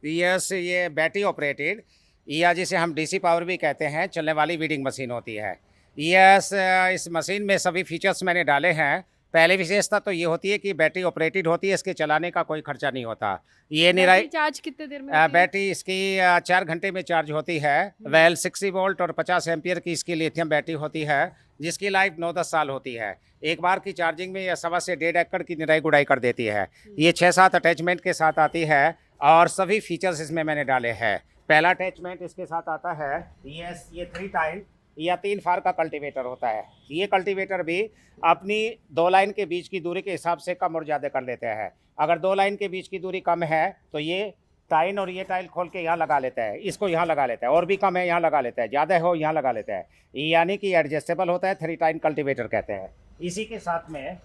ये battery operated या जिसे हम डीसी पावर भी कहते हैं, चलने वाली वीडिंग मशीन होती है। इस मशीन में सभी फीचर्स मैंने डाले हैं। पहली विशेषता तो ये होती है कि बैटरी ऑपरेटेड होती है, इसके चलाने का कोई खर्चा नहीं होता। ये निराई बैटरी चार्ज कितने देर में होती है? बैटरी इसकी 4 घंटे में चार्ज होती है। वेल 60 वोल्ट और 50 एम्पियर की इसकी लिथियम बैटरी होती है, जिसकी लाइफ 9-10 साल होती है। एक बार की चार्जिंग में यह 1.25 से 1.5 एकड़ की निराई गुड़ाई कर देती है। ये 6-7 अटैचमेंट के साथ आती है और सभी फीचर्स इसमें मैंने डाले हैं। पहला अटैचमेंट इसके साथ आता है, ये 3 टाइल या 3 फार का कल्टीवेटर होता है। ये कल्टीवेटर भी अपनी 2 लाइन के बीच की दूरी के हिसाब से कम और ज़्यादा कर लेते हैं। अगर 2 लाइन के बीच की दूरी कम है तो ये टाइन और ये टाइल खोल के यहाँ लगा लेता है, इसको यहाँ लगा लेता है, और भी कम है यहाँ लगा लेता है, ज़्यादा हो यहाँ लगा लेता है। यानी कि एडजस्टेबल होता है, 3 टाइन कल्टीवेटर कहते हैं। इसी के साथ में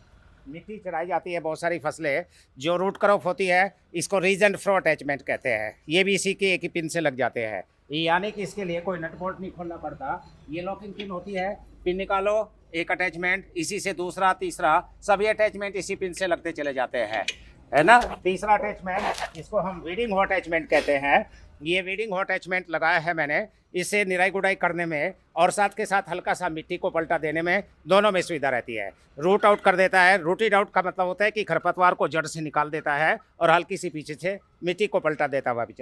मिट्टी चढ़ाई जाती है, बहुत सारी फसलें जो रूट क्रॉप होती है, इसको रीज एंड फ्रो अटैचमेंट कहते हैं। ये भी इसी के एक ही पिन से लग जाते हैं। यानी कि इसके लिए कोई नट बोल्ट नहीं खोलना पड़ता। ये लॉकिंग पिन होती है, पिन निकालो, एक अटैचमेंट, इसी से दूसरा, तीसरा, सभी अटैचमेंट इसी पिन से लगते चले जाते हैं, है ना। तीसरा अटैचमेंट, इसको हम वीडिंग हो अटैचमेंट कहते हैं। ये वीडिंग हो अटैचमेंट लगाया है मैंने, इससे निराई गुड़ाई करने में और साथ के साथ हल्का सा मिट्टी को पलटा देने में, दोनों में सुविधा रहती है। रूट आउट कर देता है। रूटेड आउट का मतलब होता है कि खरपतवार को जड़ से निकाल देता है और हल्की सी पीछे से मिट्टी को पलटा देता हुआ भी